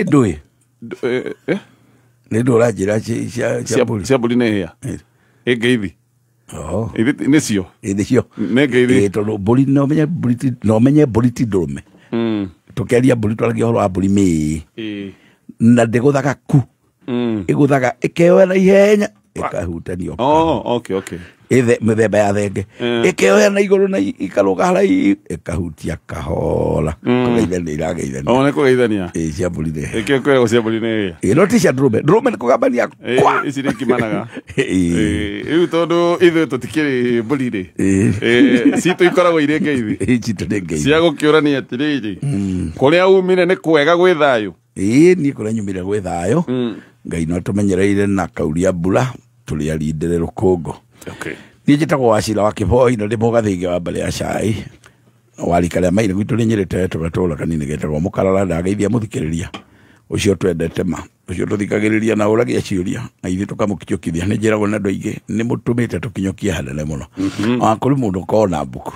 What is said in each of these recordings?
Ndui nä ndå å ranjä ra cia mbå ri nä hä a ä ngeithi nä cio nä cio nä ngeithi tondå mbå ri no menye mbå ri ti ndå rå me tå kä aria mbå ri twaragia å horo wa mbå ri mä na ndä gå thaga ku ä gå thaga ä keoya na ihenya ä kahutanio mä themba ya thenge ä keoya na igå rå na ikarå ga haraihu ä kahutia kahora kå geithanä irageithania nä kå geithania cia mbå ri nä ä kä kwä ragwo cia mbå ri nä hä no ti cia ndå rå me ndå rå me nä kå gambania ici rä ngimanaga rä u tondå ithuä tå tikä rä mbå ri rä citå ikoragwo irä ngeithi cia gå kä å rania atä rä rä kå rä a umire nä kwega gwä thayå niä kå rä a nyumä re gwä thayå ngai no tå menyereire na kauria mbura tå rä arindä rä rå kå ngå niä njä tagwo Wacira wa kä boi na ndä mo gathä ngä wa mbere ya cai warika rä a mairä gwitå rä nyä rä te tå gatå ra kanini getagwo må karara ndageithia må thikä rä ria å cio twendete ma å cio tå thikagä rä ria na å ragia ciå ria na ithuä tå kamå kinyå kithia nä njä ragwo na andå aingä nä må tå mä te tå kinyå kia hanene må no kå rä må ndå kona mbuku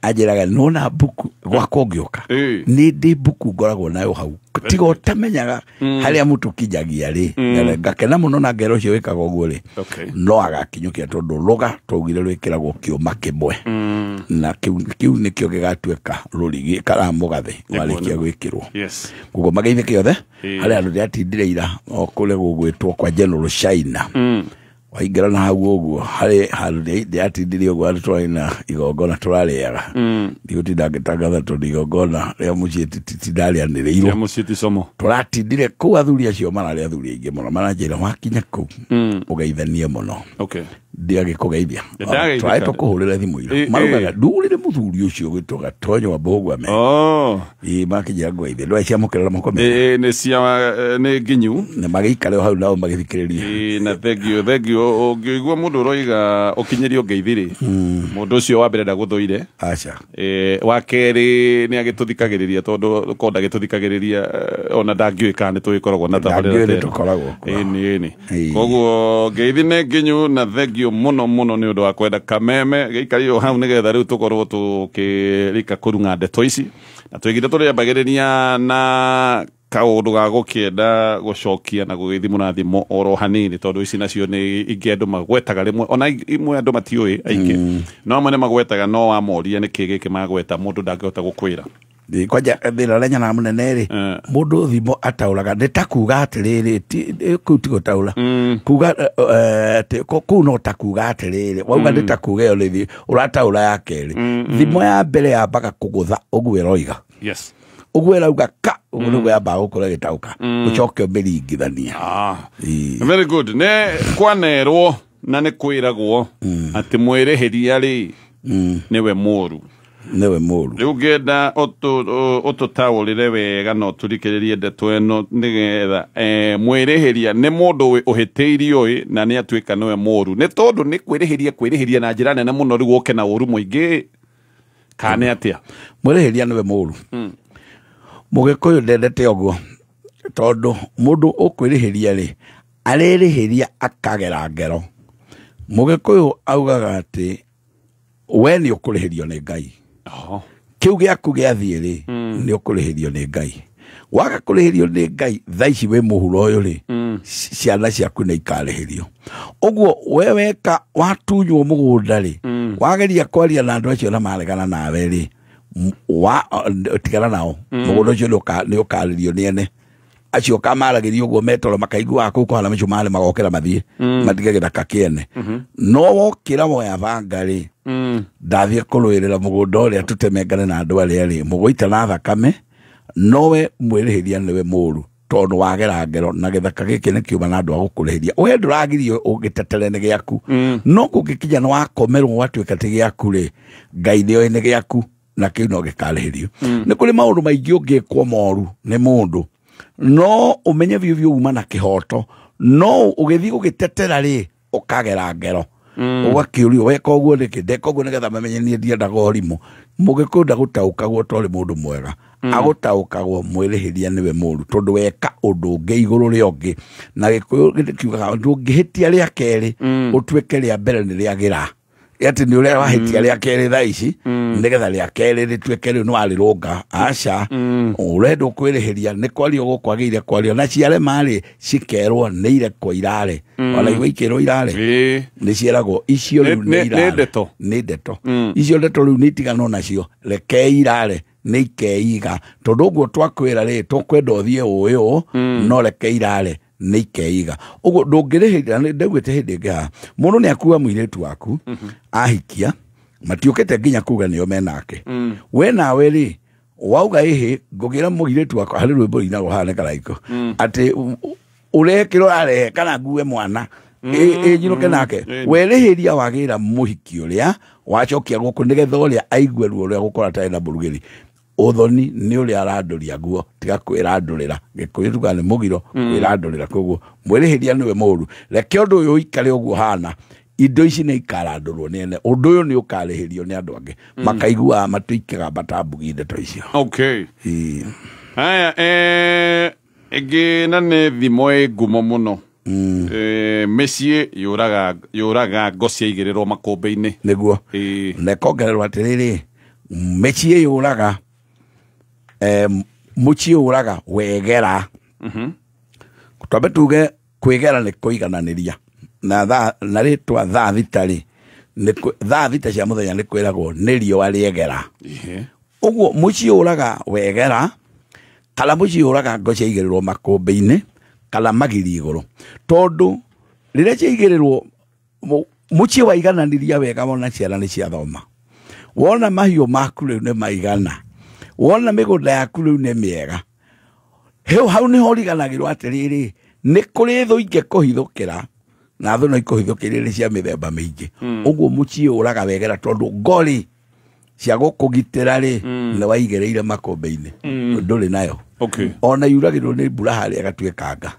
anjä raga nona mbuku gwakwa å ngä å ka nä ndä mbuku ngoragwo nayo hau tiga å tamenyaga harä a må tå kinyagia rä ngakena må no na ngero å cio wä kaga å guo rä no agakinyå kia tondå rå ga twaugire rwä kä ragwo kä å ma kä mwe na kä u nä kä o gä gatuä ka rå rigi karamå gathä warä kia gwä kä rwo koguo mageithä kä othe harä andå ndä atindire ira kå rä gå gwä two kwa General China waingä na hau å guo harä handå ndä atindire å guo andå twarä na igongona tå rarä aga ndigå tinda ngä tangatha tondå igongona rä a må ciä tindarä anä rä irwo tå ratindire kå u athuri acio mararä athuri aingä må no maranjä ra wakinya kå u å geithanie må no ndiagä kå geithia twaä tå kå hå rä ra thimå ira marugaga ndurä rä må thuri å cio gwä two gatonyo wa mbå ngwame makinjä ra ngå geithia ndå ciamå kä rera moko nä nginyu na magä ikare o hau nao magä thikä rä ria na thengio å ngä igua må ndå å roiga å kinyä å ngeithi rä må ndå å cio wa mbere ndagå thå ire wa kerä nä agä tå thikagä rä ria tondå korwo ndagä tå thikagä rä ria ona ndangä ka nä tå gä koragwo na tabarä koguo ngeithi nä nginyu na thengio muno muno ni undu wa kwenda kameme gĩikari o hau nigetha riu tukorwo tukirika kurunga ndeto ici na twigire turiambagiriria na kaundu ga gukienda gucokia na gugithimo na thimo oro hanini tondu ici nacio ni ingi andu magwetaga rimwe ona imwe andu matiui aingi no amwe ni magwetaga no wamoria ni ki giki magweta mundu ndangihota gukwira kwanja thina rä nyana må nene rä må ndå thimo atauraga nä ta kuga atä rä rä kå u tigå taura kuga kå u no ta kuga atä rä rä wauga nä ta kuga ä yo rä å rataura ya kerä thimo ya mbere yambaga kå gå tha å guo ä roiga å guo ä rauga ka å guo nä guo yambaga gå korwo ä gä taåka å coke å mä ringithania very good nä kwanerwo na nä kwä ragwo atä mwä rä hä ria rä nä we må ru newe moru riu ngenda oto taurire wega no turikiririe ndeto eno nigetha mwirihiria ni mundu uhitiirio na ni atuika niwe moru ni tondu ni kwirihiria na njira nene muno riu uke na uru muingi kane atia mwirihiria niwe moru mugikuyu ndendete oguo tondu mundu ukwirihiria ri aririhiria akagera ngero mugikuyu augaga ati we ni ukurihirio ni Ngai kiu giaku giathie ri ni ukurihirio ni Ngai waga kurihirio ni Ngai thaici we muhuro uyu ri ciana ciaku ni ikarihirio uguo we weka watunywo mugunda ri wageria kwaria na andu acio na maregana nawe ri tigana nao mugunda ucio ni ukaririo ni ene acio kamaragirio guo metoro makaigua kuu kwa mecu male magokera mathie matige githaka kiene no wokira moya bangari ndathie kurwirira mugunda uria tutemengane na andu aria ri mugoita na thakame nowe mwirihiria niwe muru tondu wagera ngero na githaka giki ni kiuma na andu agukurihiria we nduragirio ugitetere ni giaku no kungikinya no wakomerwo watuika ti giaku ri Ngai ni ni giaku na kiu no gikarihirio ni kuri maundu maingi ungikwo moru ni mundu no umenye biu uma na kihoto no ugithi gugitetera ri ukagera ngero ugakiurio weka uguo niki ndeka uguo nigetha mamenye nie ndiendaga ũrimũ mugikunda gutaukagwo tori mundu mwega agutaukagwo mwirihiria niwe muru tondu weka undu ungi iguru ri ongi na gikuyu kiugaga ndungihitia ria keri utuike ria mbere ni ria gira yati ni ule wahitia ria keri thaa ici nigetha ria keri rituike riu nwarirunga aca urenda kwirihiria ni kwario gukwagiire kwario na ciare mari cikerwo ni irekwo irare ona igwe ikirwo irare ni cieragwo icio riu ni irare ni ndeto icio ndeto riu ni itigano nacio reke irare ni ikeiga tondu guo twakwira ri tukwenda uthie uyu no reke irare ni ikeiga uguo ndungirihirira ndegwite hindi ngiha mundu ni akua muiretu waku ahikia matiukete nginya kuga nio menake we nawe ri wauga ihi ngugira muiretu waku hari rwimbo ina ruhane karaiko ati urekiro arehe kana ngue mwana nyiruke nake werihiria wagira muhiki uria wacokia guku nigetha uria aigue ruo uria gukora tari na burugeri uthoni ni uria aranduria guo tiga kwirandurira gikuyu tuga ni mugiro kwirandurira koguo mwirihiria niwe muru reke undu uyu ikare uguo hana indo ici ni ikarandurwo nene undu uyu ni ukarihirio ni andu angi makaigua matuikaga batambugi ndeto icio okay haya ege na ne thimo ngumo muno Messi yuraga ngocia igiriro makombe-ini niguo nekongererwa atiriri Messi yuraga muci yuraga wegera twabe tuge kwigera ni kuigananiria na ritwa thaa thitari ni thaa thita cia muthenya ni kwiragwo ni riua riegera uguo muci yuraga wegera kala muci yuraga ngocia igiriro makombe-ini kala magiri iguru tondu rire ciigirirwo muci waigananiria wega wona ciana ni cia thoma wona mahiu maku riu ni maigana wona migunda yaku riu ni miega hau ni horiganagirwo atiriri ni kuri thu inge kuhithukira na thu no ikuhithukirire cia mithemba mingi uguo muci uraga wegera tondu ngori cia gukugitira ri ni waigereire makombe-ini nduri nayo ona yuragirwo ni mbura haria gatuikanga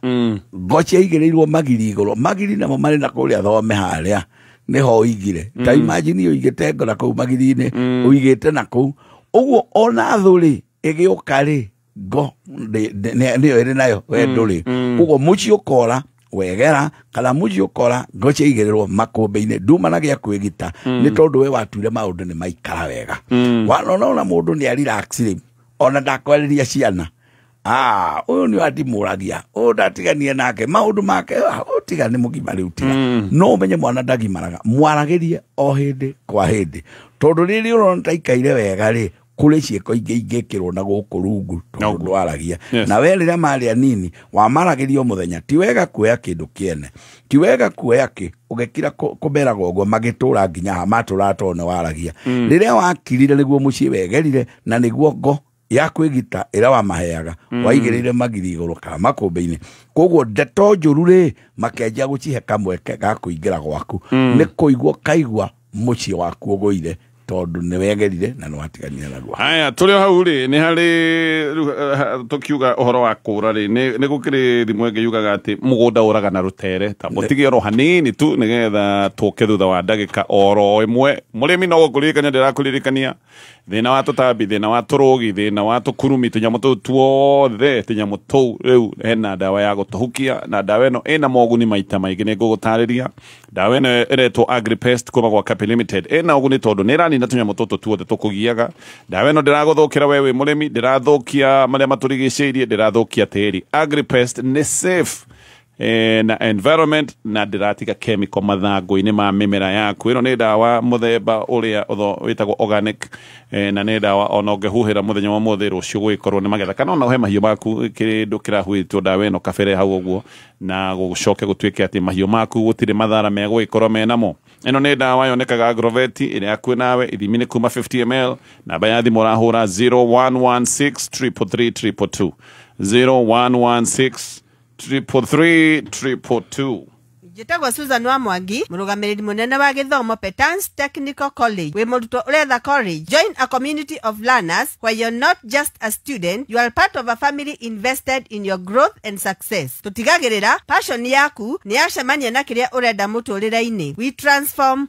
ngoci aigereirwo magiri iguru magiri namo mari na kuria thome haria niho igire ta imagine uigite ngora kuu magiri-ini uigite na kuu uguo ona thuri igiuka ri ngo niyo iri nayo we nduri uguo muci ukora wegera kana muci ukora ngoci aigereirwo makombe-ini ndumanagia kwigita ni tondu we watuire maundu ni maikara wega wanona mundu ni relax ri ona ndakwariria ciana uyu ni watimuragia ndatiganie nake maundu make utigani mugima riu tiga no umenye mwana ndagimaraga mwaragirie o hindi kwa hindi tondu riri urona taikaire wega ri kuri cieko ingikirwo na guku rungu tondu ndwaragia na we riria maria nini wamaragirio muthenya ti wega kuoya kindu kiene ti wega kuoya ki ugekira kumeraga uguo magitura nginya ha matura tone waragia riria wakirire niguo muci wegerire na niguo ngo ya kwigita ira wa maheaga waigirire magiri iguru kana makombe-ini koguo ndeto njuru ri makenjia gucihe kamweke ga kuingira gwaku ni kuigwo kaigwa muci waku uguire tondu ni wegerire na ni watiganire naguo haya turi hau ri ni hari tukiuga uhoro wa kura ri ni gukiri thimwe ngiyugaga ati mugunda uraga na rutere ta mutige oro hanini tu nigetha tuke thutha wa ndagika oro imwe murimi no gukuririkania ndirakuririkania thina wa tutambi thina wa turugi thina wa tukurumi tunyamu tuu tuothe tunyamu tuu riu hena dawa ya gutuhukia na dawa ino ina moguni maita maingi ni ngugutariria dawa ino iretwo Agripest kuma gwa Cape Limited ina uguni tondu nirani na tunyamu tutu tuothe tukugiaga dawa ino ndiraguthukira wewe murimi ndirathukia maria maturigiciirie ndirathukia tiri Agripest ni safe na environment na diratiga chemical mathangu-ini ma mimera yaku ino ni dawa muthemba uria witagwo organic na ni dawa ona ungehuhira muthenya wa muthi rucio gwikorwo ni magetha kana ona uhe mahiu maku kindu kirahuitwo dawa ino kabere hau uguo na gucoke gutuike ati mahiu maku gutire mathara megwikorwo menamo ino ni dawa yonekaga Agrovet iri akuwe nawe ithimi ni kuma 50 ml namba ya thimu urahura 0116 333 0116 Jitagwo Susan wa Mwangi, murugamiriri munene wa githomo Petans Technical College. We murutwo uretha college. Join a community of learners where you're not just a student, you are part of a family invested in your growth and success. Tutigagirira passion yaku ni yacemania na kiria urenda muturire-ini. We transform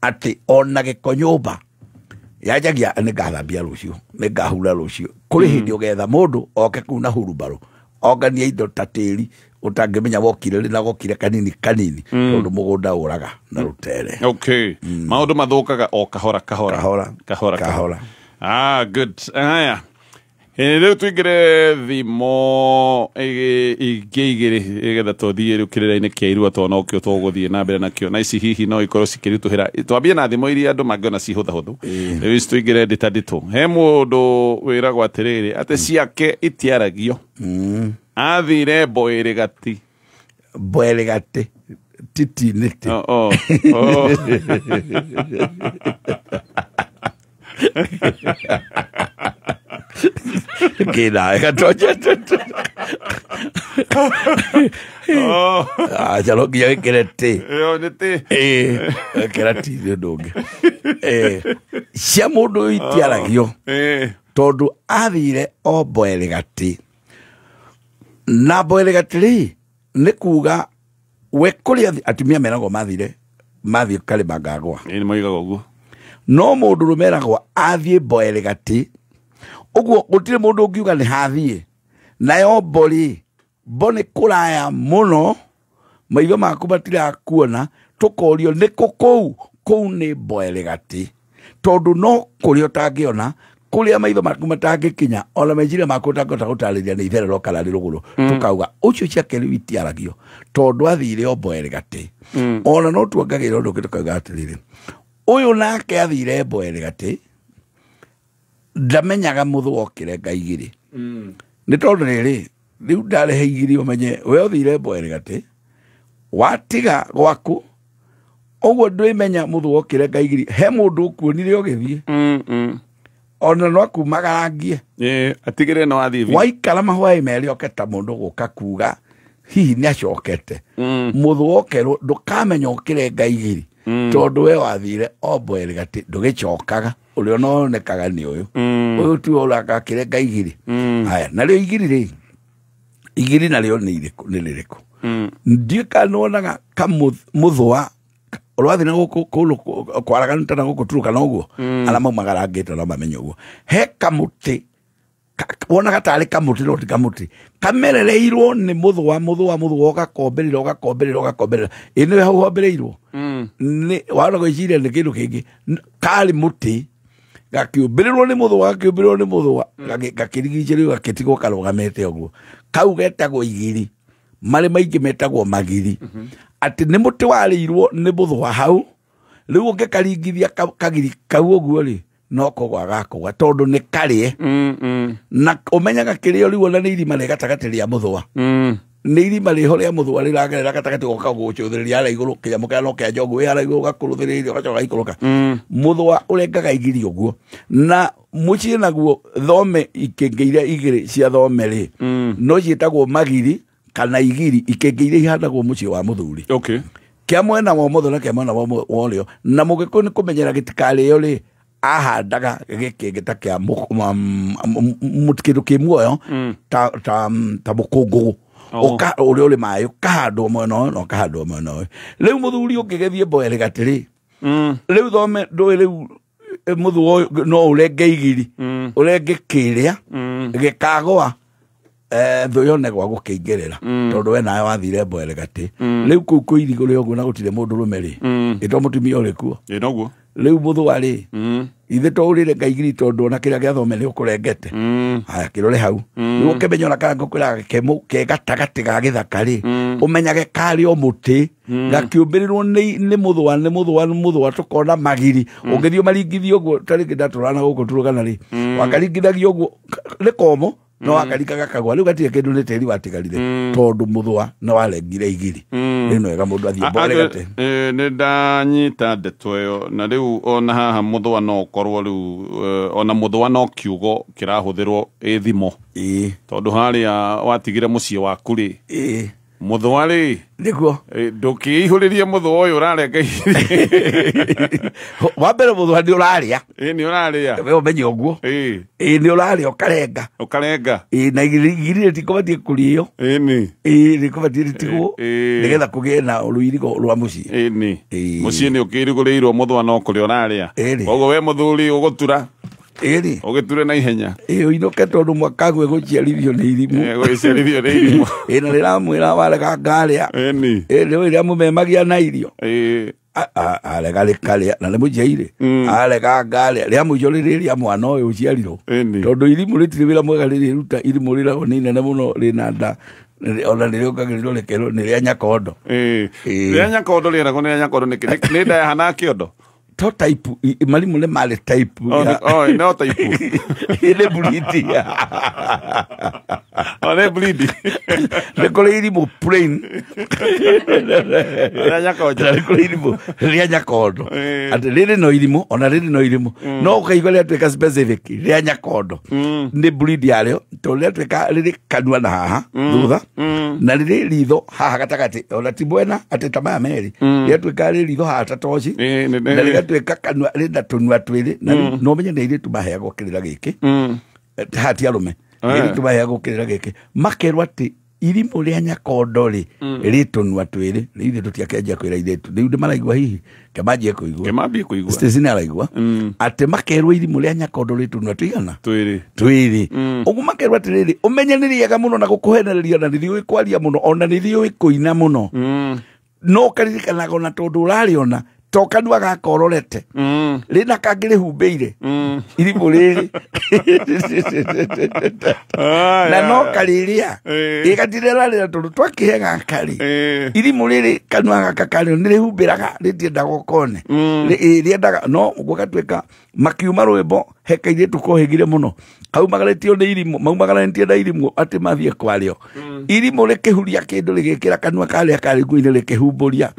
ati ona giko nyumba yajagia nĩ ngathambia rũciũ nĩ ngahura rũciũ kũrĩ hĩndĩ ũgetha mũndũ oke kuna hurumbarũ ongania indo ta tĩri utangĩmenya wokire rĩ na gokire kanini tondũ mũgũnda ũraga na rũtere. Okay. Maũndũ mathũkaga o kahora. Good. Aya. Rĩu tũingĩre thimo igĩrĩ getha tũthiĩ rĩu kĩrĩra-inĩ kĩa irua twana okĩo tũgũthiĩ na mbere nakĩo na ici hihi no ikorwo cikĩritũhĩra twambie na thimo iria andũ mangĩona cihũthahũthũ rĩu ici tũingĩre nditanditũ he mũndũ wĩragwo atĩrĩrĩ atĩ ciake itiaragio athire Mboĩrĩgati titinĩte kena katoja chalo kia kerete kerati ndonge cia mundu itiaragio tondu athire o Mboĩrĩgati na Mboĩrĩgati ri nĩ kuga we kũrĩa atumia meragwo mathiĩ karĩma ngagwa nĩ moigaga ũguo no mũndũ meragwo athiĩ Mboere Gatĩ ũguo gũtirĩ mũndũ ũngiuga nĩ hathiĩ nayo Mbo nĩ kũraya mũno maitho maku matirakuona tũkorio nĩ kũu nĩ Mboere Gatĩ tondũ no kũrĩa ũtangĩona kũrĩa maitho maku matangĩkinya ona meciria maku ũtangĩhota gũtarĩria nĩ itherero kana nĩ rũgũrũ tũkauga ũcio ciake rĩu itiaragio tondũ athire o Mboere Gatĩ ona no tuongagĩrĩra ũndũ ũngĩ tũkauga atĩrĩrĩ ũyũ nake athire Mboere Gatĩ ndamenyaga mũthũa ũkĩrenga igĩrĩ nĩ tondũ rĩrĩ rĩu ndarehe igĩrĩ ũmenye we ũthire Mboere Gatĩ watiga gwaku ũguo ndwĩmenya mũthũa ũkĩrenga igĩrĩ he mũndũ ũkuonire ũgĩthiĩ ona no kumagarangie atigĩre no athiĩ waikara mahũa merĩ oke ta mũndũ gũka kuga hihi nĩ acokete mũthũa ũkerwo ndũkamenya ũkĩrenga igĩrĩ tondũ we wathire o Mboere Gatĩ ndũgĩcokaga ũrĩa ũnonekaga nĩ ũyũ tu ũraka akĩrenga igĩrĩ haya narĩo igĩrĩ narĩo nĩ rĩrĩkũ ndiĩ kana nĩwonaga kamũthũa ũrwathi na gũkũ kwaragana tana gũkũ turuka na ũguo ala maumagarangĩte no mamenye ũguo he kamũtĩ wonaga tarĩ kamũtĩ no ti kamũtĩ kamerereirwo nĩ mũthũa ũgakomberera ĩnĩ hau hombereirwo wona gwĩciria nĩ kĩndũ kĩngĩ karĩ mũtĩ gakĩũmbĩrĩrwo nĩ mũthũa gakĩrigicĩrĩrwo gakĩtigwo karũgamĩte ũguo kau getagwo igĩrĩ marĩ maingĩ metagwo magiri atĩ nĩ mũtĩ warĩirwo nĩ mũthũa hau rĩu ũngĩkaringithia kagiri kau ũguo rĩ no kũgwa gakũgwa tondũ nĩ karĩe na ũmenyaga kĩrĩo rĩu ona nĩ irima rĩ gatagatĩ rĩa mũthũa nĩ irima rĩho rĩa mũthũa rĩragerera gatagatĩ goka gũcũthĩrĩria harĩa igũrũ kĩnyamũ kĩrĩa no kĩa njogu wĩ harĩa igũrũ gakũrũthĩrĩria ũgacoka gaikũrũka mũthũa ũrengaga igiri ũguo na mũciĩ naguo thome ikĩngĩ iria igĩrĩ cia thome rĩ no ciĩtagwo magiri kana igiri ikĩngĩ iria ihandagwo mũciĩ wa mũthuri kĩa mwena wa ũmotho na kĩa mwena wa ũrĩo na mũgĩkũyũ nĩ kũmenyera gĩtikarĩo rĩ ahandaga gĩkĩngĩ ta kĩa kĩndũ kĩ muoyo ta mũkũngũgũ ũrĩa ũrĩ maĩ ũkahandwo mwena ũyũ na ũkahandwo mwena ũyũ rĩu mũthuri ũngĩgĩthiĩ Mboere Gatĩ rĩ rĩu thome ndũĩ rĩu mũthũa ũyũ no ũrenge igiri ũrenge kĩrĩa gĩkagũa thũ yone gwa gũkĩingĩrĩra tondũ we nawe wathire Mboere Gatĩ rĩu kũu kũirigũrĩ ũguo na gũtirĩ mũndũ rũme rĩ ĩtwa mũtumia ũrĩ kuo rĩu mũthũa rĩ ithe to ũrĩre ngaigiri tondũ ona kĩrĩa gĩathome nĩ ũkũrengete haya kĩrore hau rĩu ũkĩmenya ona kana ngũkwĩraga ke gatagatĩ ga gĩthaka rĩ ũmenyage karĩ o mũtĩ gakĩũmbĩrĩrwo nĩ mũthũa tũkona magiri ũngĩthiĩ maringithio ũguo tarĩngĩ ndatũrana gũkũ turũgana rĩ wakaringithagia ũguo nĩ komũ no akarika gakagwa rĩu gatirĩ kĩndũ nĩ tĩri watigarire tondũ mũthũa nĩ warengire igiri rĩu no wega mũndũ athiĩ Mboere Gatĩ nĩ ndanyita ndeto ĩyo na rĩu ona haha mũthũa no ũkorwo rĩu ona mũthũa no kiugo kĩrahũthĩrwo thimo tondũ harĩa watigire mũciĩ waku rĩ mũthũa rĩ nĩguo ndũkĩihũrĩrie mũthũa ũyũ ũrarenga wa mbere mũthũa nĩ ũrarĩa nĩ ũrarĩa we ũmenye ũguo nĩ ũrarĩa ũkarenga na igiri rĩtikũbatiĩ kũrĩo rĩkũbatiĩ rĩtigwo nĩgetha kũgĩe na rũirigo rwa mũciĩ mũciĩ nĩ ũkĩrigũrĩirwo mũthũa no kũrĩa ũrarĩa koguo we mũthuri ũgũtura ũgĩture na ihenya ũinũke tondũ mwaka gwe gũciarithio nĩ irimũ na rĩramwĩra warega ngarĩa rĩu rĩrĩa mũmemagia na irio arega rĩkarĩa na nĩ mũciaire arega ngarĩa rĩa mũico rĩrĩrĩa mwana ũyũ ũciarirwo tondũ irimũ rĩtirĩ wĩra mwega rĩrĩruta irimũ rĩragwo nĩ inene mũno rĩna nda ona nĩrĩongagĩrĩrwo rĩkerwo nĩ rĩa nyakondo rĩa nyakondo rĩeragwo nĩ rĩa nyakondo nĩ nda yahana kĩondo to type marimu nĩ marĩ type no type nĩ buliti nĩ buliti nĩ kũrĩ irimũ plain nĩ kũrĩ irimũ rĩa nyakondo atĩ rĩrĩ no irimũ ona rĩrĩ no irimũ no ũkaigua rĩatuĩka specific rĩa nyakondo nĩ buliti yarĩo tondũ rĩatuĩka rĩrĩ kanua na haha thutha na rĩrĩ ritho haha gatagatĩ ona ti mwena atĩ ta maya merĩ rĩatuĩka rĩ ritho haha ta toci na rĩgatuĩka kanua rĩna tũnua twĩrĩ na no menye nĩ airĩtu maheagwo kĩrĩra gĩkĩ hati arũme airĩtu maheagwo kĩrĩra gĩkĩ makerwo atĩ irimu ria Nyakondo ri ritunwa twiri ithe tutiakenja kwira ithe riu ndimaraigua hihi kemajie kuigua station araigua ati makerwo irimu ria Nyakondo ritunwa tuigana twiri ugu makerwo atiriri umenyaniria muno na gukuhenereria na nithiu kwaria muno ona nithiu kuina muno no karirikanaga na tondu urariona tokanwa gakororete rina kangire humbeire irimu riri na no kariria igatirera rira tondu twakihega kari irimu riri kanwa gakakari ni rihumbiraga ritienda gukone riendaga no gugatweka makiuma rwimbo hekaire tukohegire muno kaumagaretio ni irimu maumagarantie na irimu ati mathie kwario irimu rikihuria kindu rigikira kanwa karia kari nguine rikihumburia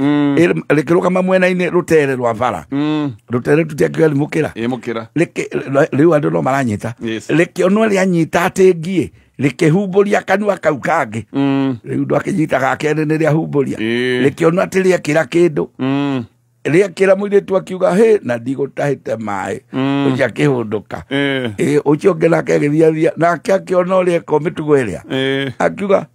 rikirukama mwena-ini rutere rwa bara rutere tutiakiga rimukira riu andu no maranyita rikionwo rianyita ati ngie rikihumburia kanwa kau kangi riu ndwakinyitaga akene ni riahumburia rikionwo ati riekira kindu riekira muiritu akiuga he na ndigutahite mai ucia kihunduka ucio ngenake agithiathia nake akiona uria komitugo iria akiuga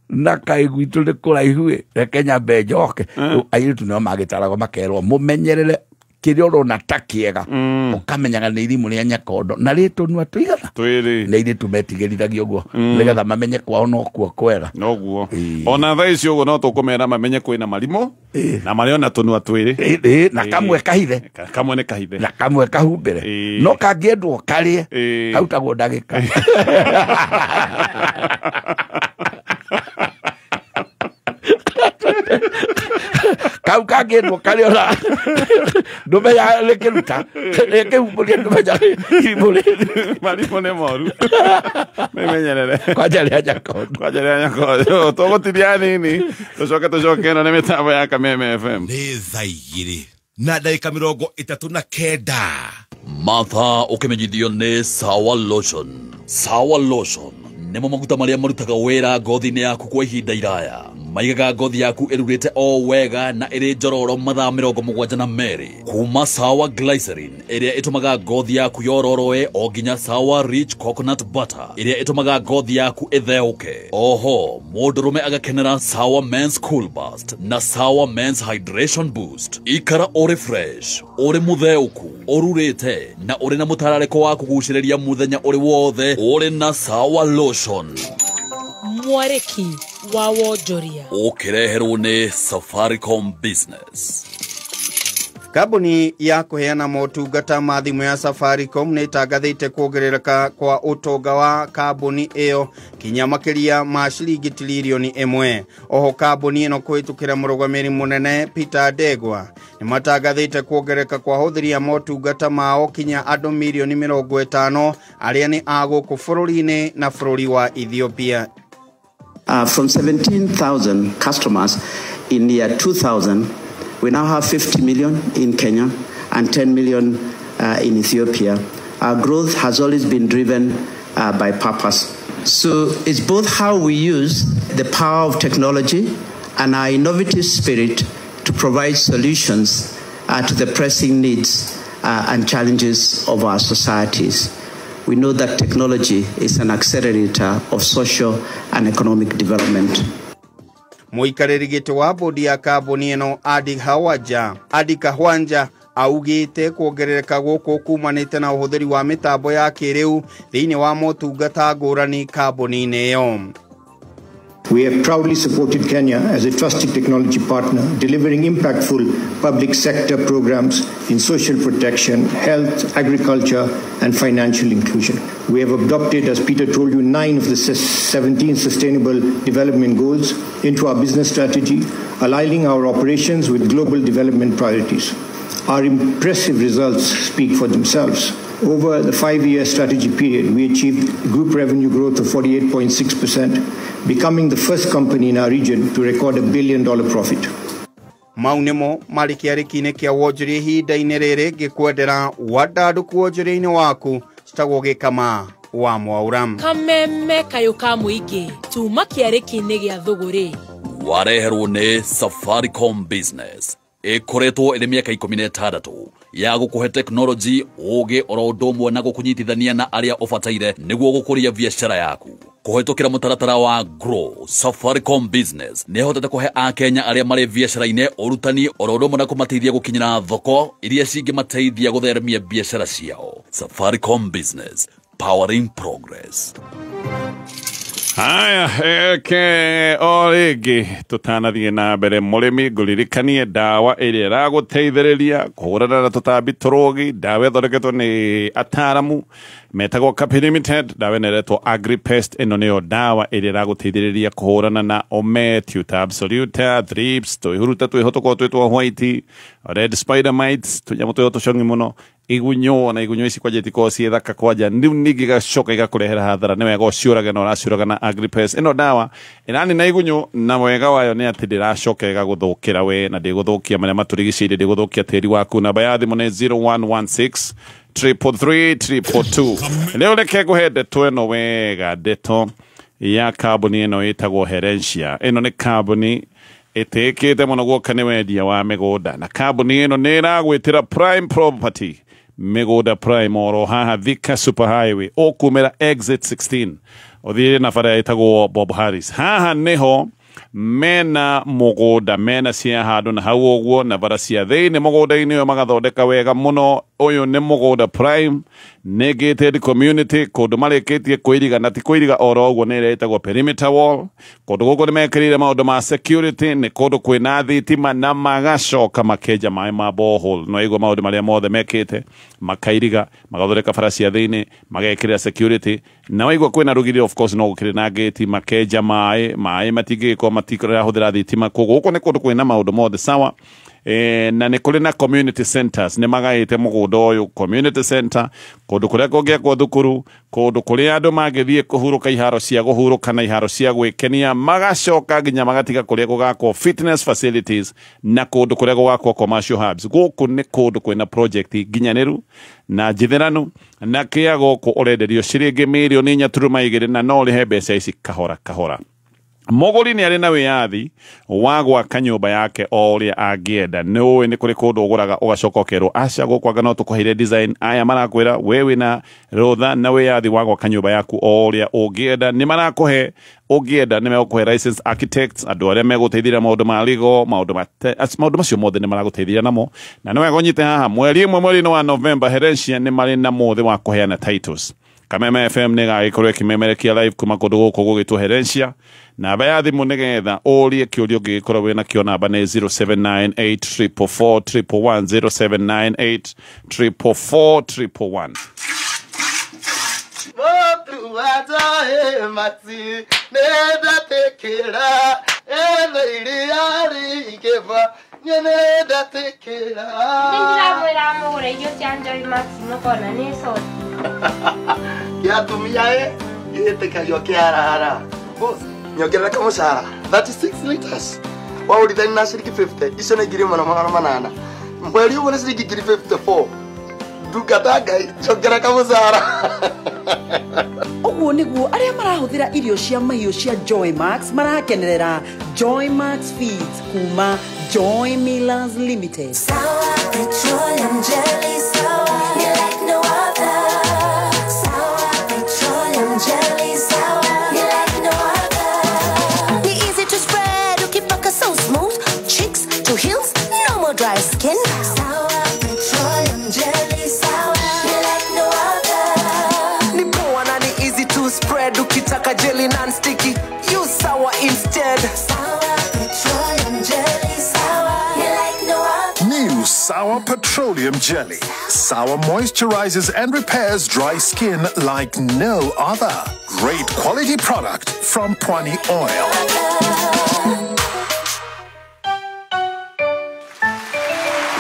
na kaigwitu ni kuraihu reke nyambe njoke airitu nio magitaragwo makerwo mumenyerere kiria urona ta kiega ukamenyaga ni irimu ria Nyakondo na ritunwa tuigana na iritu metigirithagio guo nigetha mamenye kwao no kuo kwega noguo ona thaa icio guo no tukumera mamenye kwina marimo na mariona tunwa twiri na kamwe kahithe kamwe ni kahithe na kamwe kahumbire no kangiendwo karie kautagwo ndagika kau kagendwo kariona ndumeya lekiruta lekehumburia ndumeya imuri marimo ne moru memenyerere kwajaria Nyakondo tugutiria nini tucoke no ni mitambo ya Kameme FM ni thaigiri na ndagika 39 Martha ukimenyithio ni Sawa Lotion nemo maguta maria marutaga wera ngothi-ini yaku kwa ihinda iraya maigaga ngothi yaku irurite o wega na iri njororo mathaa 72 kuma Sawa Glycerin iria itumaga ngothi yaku yororoe o nginya Sawa Rich Coconut Butter iria itumaga ngothi yaku itheuke oho mundurume agakenera Sawa Men's Cool Burst na Sawa Men's Hydration Boost ikara ori fresh ori mutheuku orurite na ori na mutarariko wa kuguciriria muthenya ori wothe ori na Sawa Lotion mwareki wa wonjoria ukireherwo ni Safaricom Business. Kambuni ya kuheana motungata ma thimu ya Safaricom ni itangathite kuongerereka kwa utonga wa kambuni iyo kinya makiria ma ciringi trilioni 1. Oho kambuni ino kuhitukira murugamiri munene Peter Ndegwa ni matangathite kuongerereka kwa huthiria motungata mao kinya andu milioni 50 aria ni aguku bururi-ini na bururi wa Ethiopia. From 17,000 customers in the year 2000, we now have 50 million in Kenya and 10 million in Ethiopia. Our growth has always been driven by purpose. So it's both how we use the power of technology and our innovative spirit to provide solutions to the pressing needs and challenges of our societies. We know that technology is an accelerator of social and economic development. Muikariri giti wa bodi ya kambuni ino Adi Kahwanja augite kuongerereka guku kumanite na uhuthiri wa mitambo ya kiriu thiini wa motungata ngurani kambuni-ini iyo. We have proudly supported Kenya as a trusted technology partner, delivering impactful public sector programs in social protection, health, agriculture, and financial inclusion. We have adopted, as Peter told you, 9 of the 17 Sustainable Development Goals into our business strategy, aligning our operations with global development priorities. Our impressive results speak for themselves. Over the 5-year strategy period, we achieved group revenue growth of 48.6%, becoming the first company in our region to record $1 billion profit. Maunemo malikiariki-ini kia wonjoria ihinda-ini riri gikwendera wadandu kuonjoria-ini waku citagwo gikama wa Mwaura. Kameme kayo ka muingi tuma kiariki-ini gia thuguri wareherwo ni Safaricom Business. ikoretwo iri miaka 16 ya gukuhe teknoloji uge oro ndomwe na gukunyitithania na aria ubataire niguo gukuria biashara yaku kuhitukira mutaratara wa Grow Safaricom Business ne hotete kuhe akenya aria mari biashara-ine urutani oro ndomwe na kumateithia gukinyira thoko iria cingimateithia gutheremia biashara ciao. Safaricom Business, powering progress. Haya, origi tutanathie na mbere murimi nguririkanie dawa iria iraguteithiriria kuhurana na tutambi turugi. Dawa ithondeketwo ni ataramu metagwo Capi Limited. Dawa ĩretwo Agripest. Ĩno nĩyo dawa iria iraguteithiriria kuhurana na ome, tuta absoluta, thrips, tuihuruta twiho tukorwo twi twa white, red spider mites, tunyamu twiho tucongi muno, igunyo na igunyo ici kwaje tiko ci thaka kwaja ndiu ningi gacoka igakurehera hathara ni wega uciuraga na uraciuraga na Agripest. Ino dawa irani na igunyo na wega wayo ni ati ndiracoka igaguthukira we na ndiguthukia maria maturigicire, ndiguthukia tiri waku. Namba ya thimu ni 0116 333 342. Leo reke guhende tweno wega ndeto ya kambuni ino itagwo Herencia. Ino ni kambuni itikite muno guoka ni wendia wa migunda, na kambuni ino ni iragwitira Prime Property migunda prime oro haha Thika Superhighway okumera exit 16 othire na bara itagwo Bob Harris. Haha niho mena mugunda mena cia handu na hau ogwo na bara cia thiini mugunda-ini uyu magathondeka wega muno. Uyu ni mugunda prime negated community, kundu marikitie kwiriga na ti kwiriga oro ogwo ni iretagwo perimeter wall. Kundu guku ni mekirire maundu ma security, ni kundu kwina thitima na magacoka makenja mai ma borehole. No igwo maundu maria mothe mekite, makairiga magathondeka bara cia thiini, magekirira security, na waigwa kwina rugiri of course no gukire na gate, makenja mai matigiko matikira huthira thitima. Koguo guku ni kundu kwina maundu mothe sawa. Na ni kuri na community centers ni magaite mugunda uyu community center, kundu kuria kungiakwo thukuru, kundu kuria andu magithie kuhuruka iharo cia guhuruka na iharo cia gwikenia, magacoka nginya magatiga kuria gugakwo fitness facilities na kundu kuria gugakwo commercial hubs. Guku ni kundu kwina project nginyaniru na njithiranu na kia guku urenderio ciringi milioni 4.2 na no rihe mbeca ici kahora kahora. Muguri ni ari na wiyathi wa gwaka nyumba yake o uria angienda. No ni kuri kundu uguraga ugacoka ukerwo aca gukwaga no tukuheire design aya marakwira wewe na rotha na wiyathi wa gwaka nyumba yaku o uria ungienda. Ni marakuhe ungienda ni megukuhe licensed architects, andu aria meguteithira maundu ma legal, maundu macio mothe ni maraguteithira namo. Na ni wega unyite haha mweri mweri wa November Herencia ni mari na mothe wa kuheana titles. Kameme FM ni gagikorwo kimemerekia live kuma kundu guku gugitwo Herencia. Na baya thimu nigetha urie kiurio gikorwo wina kio namba ni 0798444111 0798444111. Motu atahe mati neda tekera ele ikeva neda tekera. Ndira mwira mure yo chanjo mati no kona ni so. Ya tumia itekayo kiara boss. Nyongera kama shara 36 liters wa ulidhani na shilingi 50 isho na giri manana mweli uko na shilingi 54 dukataga nyongera kama shara. Oguo niguo aria marahuthira irio cia mahiũ cia Joy Max marakenerera Joy Max Feeds kuma Joy Millers Limited. Sawa petroleum jelly sawa you like no other. Sawa petroleum jelly sawa you like no other. Be easy to spread, ukipaka so smooth, cheeks to heels, no more dry skin. Sawa petroleum jelly sawa you like no other. Ni poa na ni easy to spread, ukitaka jelly non-sticky, use sour instead. Sour petroleum jelly sour you like no other. New Sour Petroleum Jelly. Sour moisturizes and repairs dry skin like no other. Great quality product from Pwani Oil.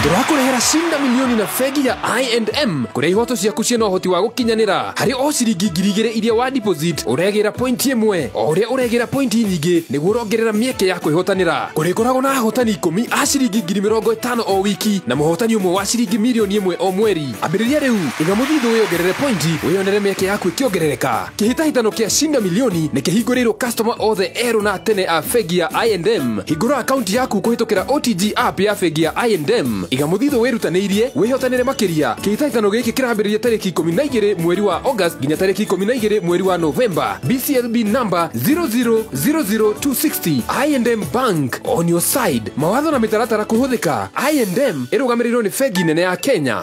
tũrakũrehera cinda milioni na bengi ya I&M kũrĩa ihoto ciaku ciĩna ũhoti wa gũkinyanĩra harĩ o ciringi 2,000 iria wa deposit ũregĩra pointi ĩmwe o ũrĩa ũregĩra pointi nyingĩ nĩguo ũrongerera mĩeke ya kwĩhotanĩra kũrĩkoragwo na ahotani 10 a ciringi 50,000 o wiki na mũhotani ũmwe wa ciringi 1,000,000 o mweri ambĩrĩria rĩu iga mũthithũ wĩongerere pointi wĩonere mĩeke yaku ĩkĩongerereka kĩhĩtahĩtano kĩa cinda milioni nĩ kĩhingũrĩirwo customer othe erũ na tene a bengi ya I&M hingũra akaunti yaku kũhĩtũkĩra OTG app ya bengi ya I&M iga mũthithũ wĩrutanĩirie wĩhotanĩre makĩria kĩhĩtahĩtano gĩkĩ kĩrambĩrĩria tarĩki 12 mweri wa August nginya tarĩki 12 mweri wa November BCLB number 0000260 I&M Bank on your side mawatho na mĩtaratara kũhũthĩka I&M ĩrũgamĩrĩirwo nĩ bengi nene ya Kenya.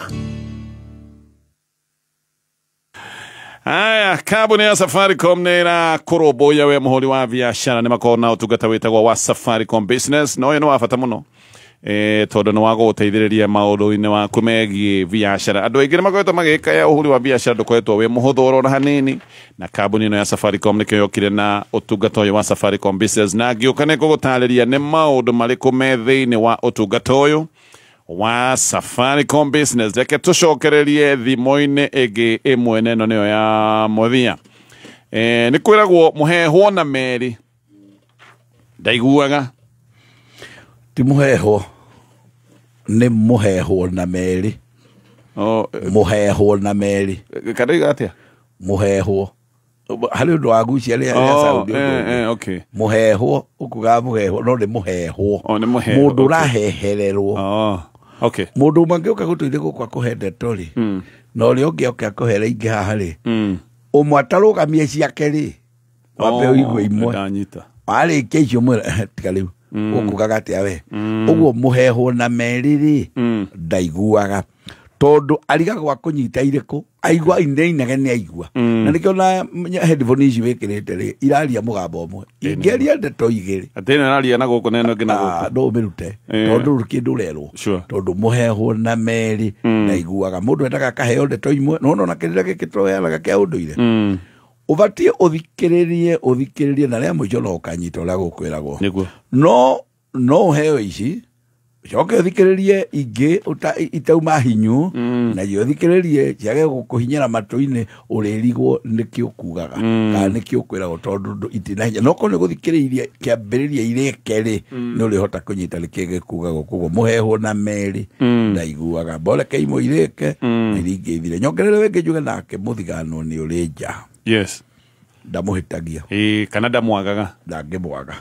Aya, kambuni ya Safaricom nĩra kũrũmbũiya we mũhũri wa biacara nĩ makoragwo na ũtungata wĩtagwo wa Safaricom Business na ũyũ nĩ wa bata mũno tondũ nĩ wa gũgũteithĩrĩria maũndũ-inĩ waku megiĩ biacara andũ aingĩ nĩ makoretwo magĩkaya ũhũri wa biacara ndũkoretwo wĩ mũhũthũ oro hanini na kambuni ĩno ya Safaricom nĩkĩo yokire na ũtungata ũyũ wa Safaricom Business na ngĩũka nĩ kũgũtarĩria nĩ maũndũ marĩkũ me thĩinĩ wa ũtungata ũyũ wa Safaricom Business reke tũcokererie thimũ-inĩ ĩngĩ ĩmwe na ĩno nĩyo ya mũthia nĩ kwĩragwo mũhehwo na Meri ndaiguaga ti mũhehwo nĩ mũhehwo na Meri mũhehwo na Meri kadaiga atĩa mũhehwo harĩ ũndũ wa gucia rĩa Saudi okay mũhehwo ukuga mũhehwo no nĩ mũhehwo mũndũ ũrahehererwo okay mũndũ mangĩũka gũtũire gũkwa kũhende tori na ũrĩa ũngĩ oka kũhera ingĩ haha rĩ ũmwe atarũgamie ciake rĩ wambe ũigue imwe arĩkia icio mwĩra tiga rĩu ũkugaga atĩa we ũguo mũhehwo na Meri rĩ ndaiguaga tondũ ariga gwa kũnyita irĩkũ aigua inege nĩ aigua na nĩkĩo na headphone ici wĩkĩrĩte rĩ iraria mũgambo ũmwe ingĩaria ndeto igĩrĩ atĩ nĩ araria na gũkũ na ĩno ĩngĩ na gũkũ no ũmĩrute tondũ kĩndũ ũrerwo tondũ mũhehwo na Meri ndaiguaga mũndũ endaga akaheo ndeto imwe no na kĩrĩa gĩkĩ tũheanaga kĩa ũndũire ũbatiĩ ũthikĩrĩrie na rĩa mũico no ũkanyita ũrĩa gũkwĩragwo no ũheo ici coke ũthikĩrĩrie ingĩ itauma hinyu na ũthikĩrĩrie ciage gũkũhinyĩra matũ-inĩ ũrĩrigwo nĩkĩo kugaga kana nĩkĩo kwĩragwo tondũ itinahinya no korwo nĩ gũthikĩrĩirie kĩambĩrĩria irĩke rĩ nĩ ũrĩhota kũnyita nĩkĩo gĩkugagwo koguo mũhehwo na Meri ndaiguaga mboreke imwe irĩke na iria ingĩ ithire nyongerere wengĩ njuge nake mũthigano nĩ ũrĩ nja ndamũhĩtagia kana ndamwagaga ndangĩmwaga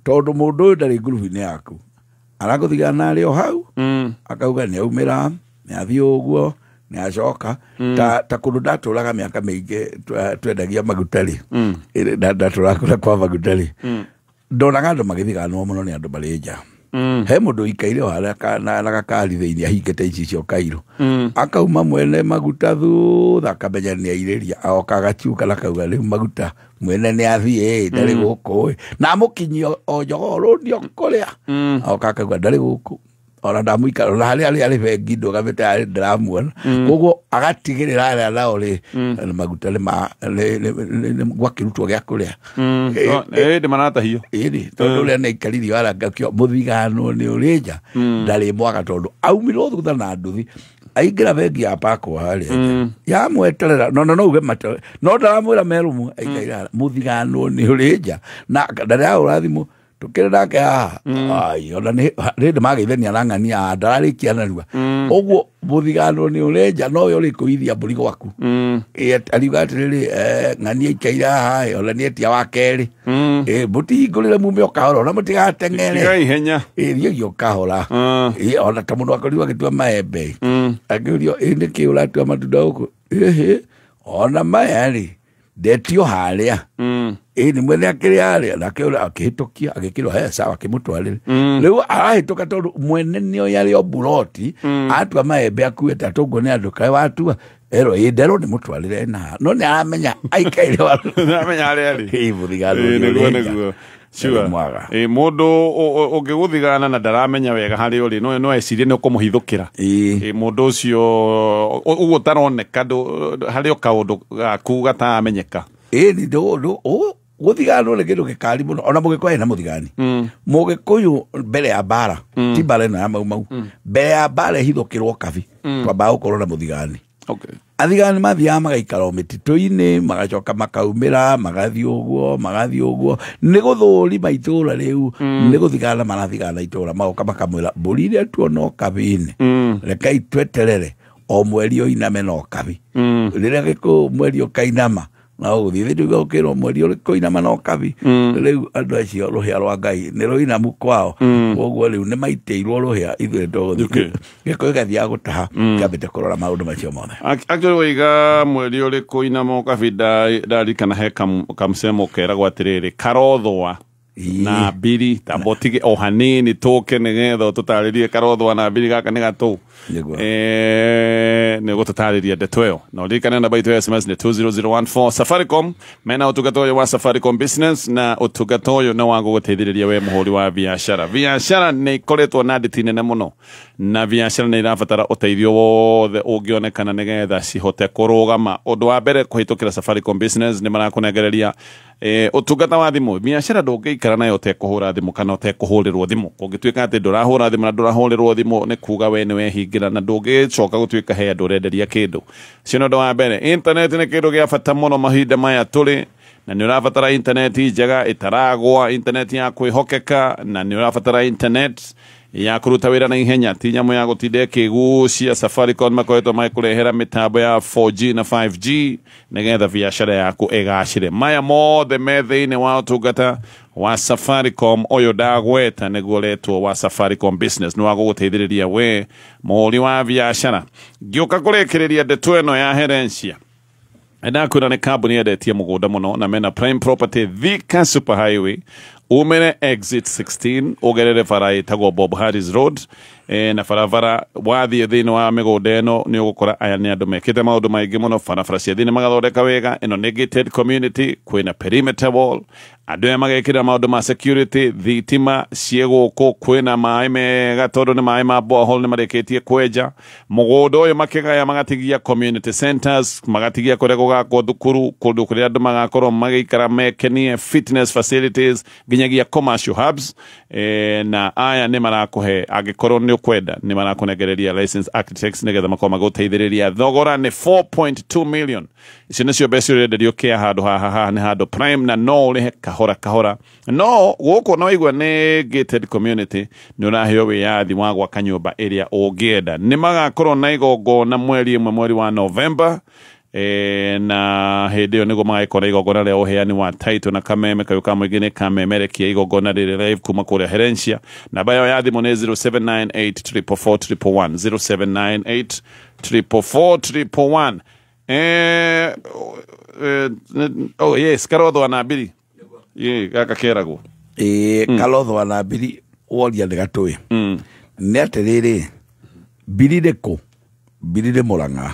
tondũ mũndũ ũyũ ndarĩ ngurubu-inĩ yaku aragũthigana arĩ o hau akauga nĩ aumĩra nĩ athiĩ ũguo nĩ acoka ta kũndũ ndatũraga mĩaka mĩingĩ twendagia maguta rĩ ndatũrakũra kwa maguta rĩ ndonaga andũ magĩthiganwo mũno nĩ andũ marĩ nja he mũndũ ikaire harĩa na gakari thĩinĩ ahingĩte ici cio Kairũ akauma mwene maguta thutha akamenya nĩ airĩria agoka agaciuka na kauga rĩu maguta mwene nĩ athiĩ ndarĩ gũkũ na mũkinyio o njogoro ndio kũrĩa agoka akauga ndarĩ gũkũ ona ndamũikara na harĩa arĩ bengi ndũgamĩte arĩ ndĩramuona koguo agatigĩrĩra arĩa nao rĩ maguta nĩ gwakĩrutwo gĩa kũrĩa ĩndĩ maratahio ĩndĩ tondũ ũrĩa nĩaikaririo arangakio mũthigano nĩ ũrĩ nja ndarĩ mwaga tondũ aumĩrwo thutha na nduthi aingĩra bengi ya Pako harĩa yamweterera no uge mata no ndaramwĩra Merumu aikaira mũthigano nĩ ũrĩ nja na ndarĩ ũrathimũ tukĩrĩ nake haha ona rĩndĩ mageithania na ng'ania ndararĩkia narua ũguo mũthigano nĩ ũrĩ nja no we ũrĩkũithia mbũri gwaku ariuga atĩrĩrĩ ng'ania ikaire haha ona nĩ etia wa kerĩ mũtihingũrĩre mume o kahora ona mũtigateng'ere ihenya thiĩgi o kahora ona ta mũndũ akorirwo agĩtua maembe akĩũrio nĩkĩ ũratua matunda gũkũ ona maya rĩ ndetio harĩa nĩ mwene akĩrĩ harĩa nake akĩhĩtũkia agĩkĩrwo sawa akĩmũtwarĩre rĩu arahĩtũka tondũ mwene nĩo yarĩ o buroti atua maembe akuĩte atũngwo nĩ andũ kaĩ watua ero nderwo nĩ mũtwarĩre na no nĩ aramenya aikaire aramenya harĩa arĩ mũthigano nĩguo mũndũ ũngĩgũthigana na ndaramenya wega harĩa ũrĩ no ecirie nĩ ũkũmũhithũkĩra mũndũ ũcio ũguo ũtaroneka harĩ o kaũndũ gaku gataramenyeka guthigana no kindu gikari muno ona mugikoya na muthigani mugikuyu mbere ya bara ti bara na mau mbere ya bara hithukirwo kabi twamba gukorwo na muthigani athigani mathia magaikara mitito-ini magacoka makaumira magathi uguo ni guthurima itura riu ni guthigana marathigana itura magoka makamwira mburi iria tuona kabini rekai tweterere o mweri oiname no kabi riria giko mweri okainama na uthi thitu gukirwo mweri oinama no kabi riu andu acio ruhia rwa Ngai ni ruinamu kwao koguo riu ni maiteirwo ruhia ithuĩ ndoguthi giko gathia gutaha kambite kurora maundu macio mothe actually wiga mweri uriku inama kabi ndarikana he kamsemo keragwo atiriri karothwa na mbiri tambotige o hanini tuke nigetha tutaririe karothwa na mbiri gaka ni gatu nego tutaririe ndeto iyo no rikana namba itu ya SMS ni 20014 Safaricom mena utugato wa Safaricom Business na utugato yo na wangu guteithiriria we muhuri wa biashara ni ikoretwo na nditine na muno na biashara ni irabatara uteithio wothe ungionekana nigetha cihote kurugama undu wa mbere kuhitukira Safaricom Business ni marakunegereria utugata wa thimu biashara ndungikara nayo te kuhura thimu kana te kuhurirwo thimu kungituika ati ndurahura thimu na ndurahurirwo thimu ni kuga we ni wehingira na ndungicoka gutuika he andu renderia kindu cio ndo wa mbere internet ni kindu gia bata muno mahinda maya tuli na ni urabatara internet njega itaragwa internet ya kwihokeka na ni urabatara internet ya kuruta wira na ihenya ti nyamu ya gutinde kigucia Safaricom makoretwo makurehera mitambo ya 4G na 5G nigetha biashara yaku igacire maya mothe methe-ini wa utungata wa Safaricom oyo dagweta niguo retwo wa Safaricom Business ni waguguteithiriria we muhuri wa biashara ngiuka kurekereria ndeto ino ya herencia ndakwira ni kambuni yendetie mugunda muno na mena Prime Property Thika Super Highway umene exit 16 ugerere bara itagwo Bob Harris Road na barabara wathie thini wa migunda ino ni ugukora aya ni andu mekite maundu maingi muno barabara cia thini magathondeka wega ino ni gated community kwina perimeter wall andu aya magekira maundu ma security thitima cieguku kwina mai mega tondu ni mai ma borehole ni mareketie kwenja mugunda uyu makigaya magatigia community centers magatigia kuria gugakwo thukuru kundu kuria andu magakorwo magikara mekenie fitness facilities ginyagia commercial hubs na aya ni marakuhe agikorwo ni ukwenda ni marakunegereria license architects nigetha makoma guteithiriria thogora ni 4.2 million ici nicio mbeca urenderio kia handu haha ni handu Prime na no urihe kahora no guku no igwa ni gated community ni uraheo wiyathi wa gwaka nyumba iria ungienda ni magakorwo na igongona mweri wa November na hindi yo nigo magikora igongona ria uheani wa title na kameme kayuka mwingine kamemerekia igongona riri live kuma kuria herencia namba yao ya thimu ni 0798 oh yes karothwa na mbiri gaka keragwo karothwa na mbiri woria ni gatui ni atiriri mbiri riku mbiri ri Murang'a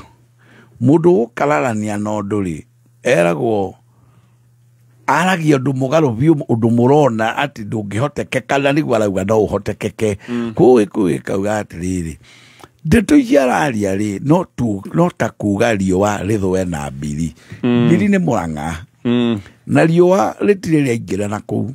mundu kararania no nduri eragwo aragia undu mugaru biu undu murona ati ndungihotekeka na niguo arauga no uhotekeke kuwi kauga atiriri ndeto iararia ri no ta kuga riua rithwe na mbiri mbiri ni Murang'a na riua ritire riaingira na kuu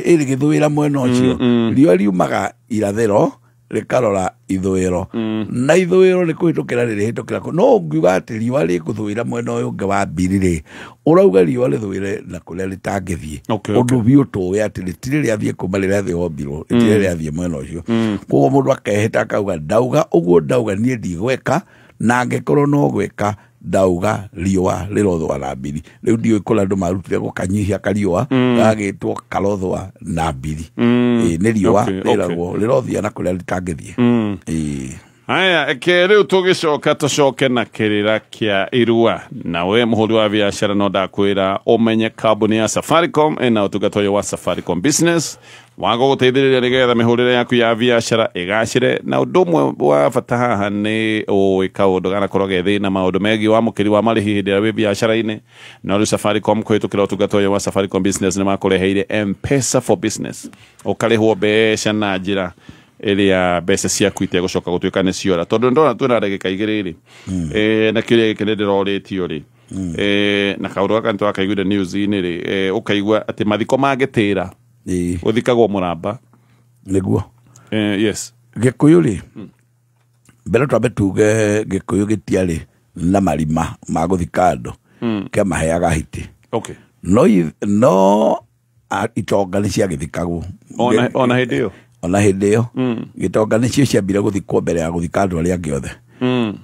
iri githwira mwena ucio riua riumaga irathiro rikarora ithwiro na ithwiro ni kuhitukira riri hitukira no ngiuga ati riua rikuthwira mwena uyu ungi wa mbiri ri urauga riua rithwire na kuria ritangithie undu biu tuwe ati ritire riathie kuma riria thi ombirwo ritire riathie mwena ucio koguo mundu akehita akauga ndauga uguo ndauga nie ndigweka na ngikorwo no gweka ndauga riua rirothwa na mbiri riu ndio ikora andu marutire gukanyihia kariua gagitwo karothwa na mbiri ni riua riragwo rirothia na kuria ritangithie haya riu tugicoke na kirira kia irua na we muhuri wa biashara no ndakwira umenye kambuni ya Safaricom ena utungata wa Safaricom Business wago guteithiriria nigetha mihurire yaku ya biashara igacire na undu umwe wa bata haha ni uika undu gana koroge thina maundu megi wa mukiri wa marihi hindi ya biashara-ini na ru Safaricom kuhitukira utungata wa Safaricom Business ni makureheire M-Pesa for Business ukarihwo mbeca na njira iria mbeca ciaku itegucoka gutuika ni ciora tondu ndona twina ndagika igiri ri na kiria gikire ndiroretio ri na kaundu gaka nitwa kaiguire news ini ri ukaigua ati mathiko magitira uthikagwo Muramba niguo yes Gikuyu ri mbere twabe tuge Gikuyu gitiari na marima ma guthika andu ke maheaga hiti okay no itonga ni cia githikagwo ona hindi yo gitonga ni cio ciambire guthikwo mbere ya guthika andu aria angĩ othe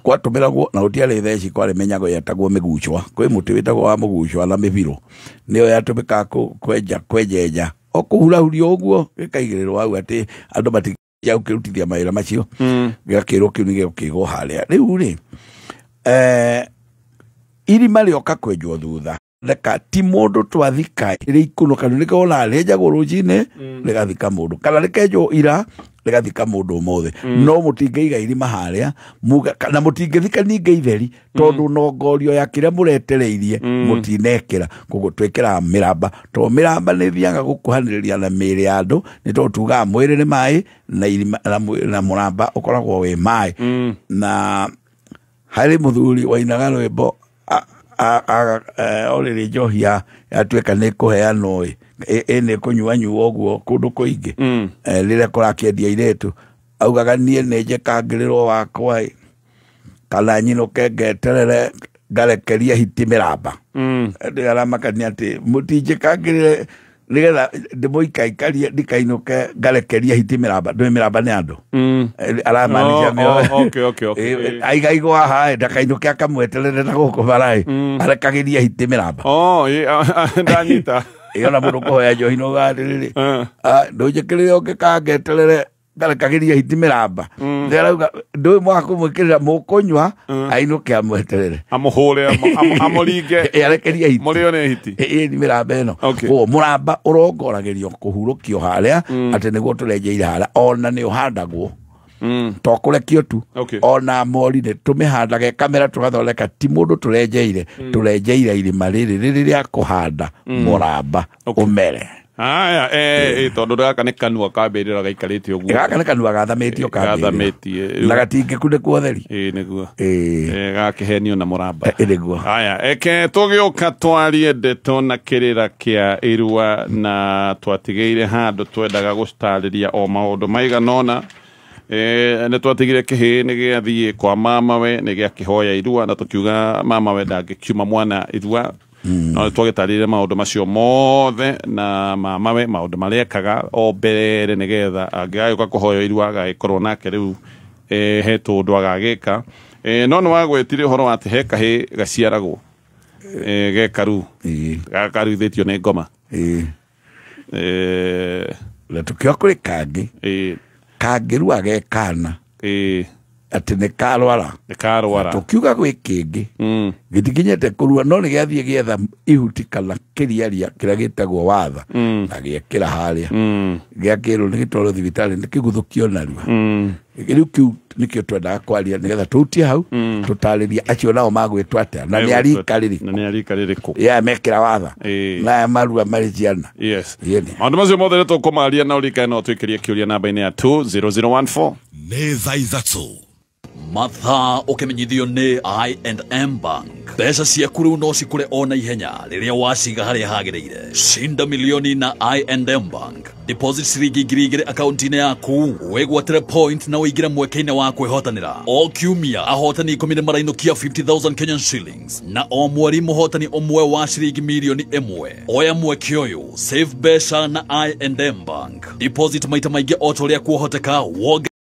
kwatumĩragwo na gũtiarĩ theci kwarĩ menyagwo yetagwo mĩgucwa kwĩ mũtĩ wĩtagwo wa mũgucwa na mĩbiro nĩyo yatũmĩkaga kwenjenja o kũhurahurio ũguo gĩkaigĩrĩrwo hau atĩ andũ matigĩa gũkĩrutithia mawĩra macio gĩgakĩrwo kĩu nĩ gĩgũkĩgwo harĩa rĩu rĩ irima rĩoka kwenjwo thutha reka ti mũndũ twathika rĩ ikũnũka nĩkona rĩenjagwo rũcinĩ rĩgathika mũndũ kana rĩkenjwo ira rĩgathika mũndũ ũmũthĩ no mũtingĩiga irima harĩa na mũtingĩthika ningĩ itheri tondũ nongorio ya kĩrĩa mũretereirie mũtinekĩra koguo twĩkĩraga mĩramba tondũ mĩramba nĩ thiaga gũkuhanĩrĩria na mĩĩrĩ ya andũ nĩ tondũ tugaga mwĩrĩ nĩ maĩ na irima na mũramba ũkoragwo wĩ maĩ na harĩ mũthuri wainaga rwĩmbo orĩrĩ njohi yatuĩka nĩ kũheanwo nĩ kũnyuanyua ũguo kũndũ kũingĩ rĩrĩa kũrakĩendia airĩtu augaga niĩ nĩ njĩkangĩrĩrwo wakwa kana nyinũke ngeterere ngarekeria hiti mĩramba aramakania atĩ mũtinjĩkangĩrĩre nĩgetha ndĩmũikaikarie ndikainũke ngarekeria hiti mĩramba ndũĩ mĩramba nĩ andũ aramaanisha aigaigwo haha ndakainũke akamweterere na gũkũ baraĩ arekagĩria hiti mĩramba ndanyita ona mũndũ kũhoya njohi no garĩrĩ ndũnjĩkĩrĩre ũngĩkangeterere ngarekagĩria hiti mĩramba nderauga ndũĩ mwaka kũmwĩkĩrĩra mũkũnywa ainũke amweterere amũhũre amũringe arekeria hiti mũrĩo nĩ hiti nĩ mĩramba ĩno koguo mũramba ũrongoragĩrio kũhurũkio harĩa atĩ nĩguo tũrenjeire harĩa ona nĩ ũhandagwo to kũrekio tu ona mori nĩ tũmĩhandaga kamera tũgathondeka ti mũndũ tũrenjeire irima rĩrĩ rĩrĩa kũhanda mũramba ũmere aya tondu gaka nĩ kanua kambĩrĩra gaikarĩte ũguo gaka nĩ kanua gathamĩtio gathamĩtie na gatingĩkunĩkwo theri nĩguo gakĩhenio na mũramba nĩguo aya eke tũgĩũka twarie ndeto na kĩrĩra kĩa Irua na twatigĩire handũ twendaga gũcitarĩria o maũndũ maigana ũna nĩ twatigire kĩhĩ nĩ gĩathiĩ kwa mamawe nĩ gĩakĩhoya Irua na tũkiuga mamawe ndangĩkiuma mwana Irua no twagĩtarĩire maũndũ macio mothe na mamawe maũndũ marĩa ekaga o mbere nĩgetha angĩgagĩũka kũhoya Irua agagĩkorwo nake rĩu he tũndũ agagĩka no nĩ wagwetire ũhoro atĩ he kahĩ gaciaragwo gekaru gakaruithĩtio nĩ ngoma na tũkĩoka kũrĩ kangĩ kangĩrua gekana atĩ nĩ karwara tũkiuga gwĩ kĩngĩ gĩtikinyĩte kũrua no nĩ gĩathiĩ gĩetha ihuti kana kĩriaria kĩrĩa gĩtagwo watha na gĩekĩra harĩa gĩakĩrwo nĩ gĩtwarwo thibitarĩ nĩ kĩguthũkio narua rĩu kĩu nĩkĩo twendaga kwaria nĩgetha tũhutie hau tũtarĩria acio nao magwĩtwo atĩa na nĩ arika rĩrĩkũ mekĩra watha na marua marĩ ciana maũndũ macio mothe nĩ tũkũmaria na ũrika no twĩkĩrie kĩũria namba-inĩ ya 20014 nĩ thaa ithatũ mathaa ũkĩmenyithio nĩ I&M Bank. Mbeca ciaku rĩu no cikũre o na ihenya rĩrĩa waciga harĩa hagĩrĩire. Cinda milioni na I&M Bank. Deposit ciringi 2,000 akaunti-inĩ yaku, wĩgwatĩre point na ũingĩre mweke-inĩ wa kwĩhotanĩra. O kiumia ahotani 10 nĩ marainũkia 50,000 Kenyan shillings na o mweri mũhotani ũmwe wa ciringi milioni 1. Oya mweke ũyũ, save mbeca na I&M Bank. Deposit maita maingĩ o ta ũrĩa kuohoteka.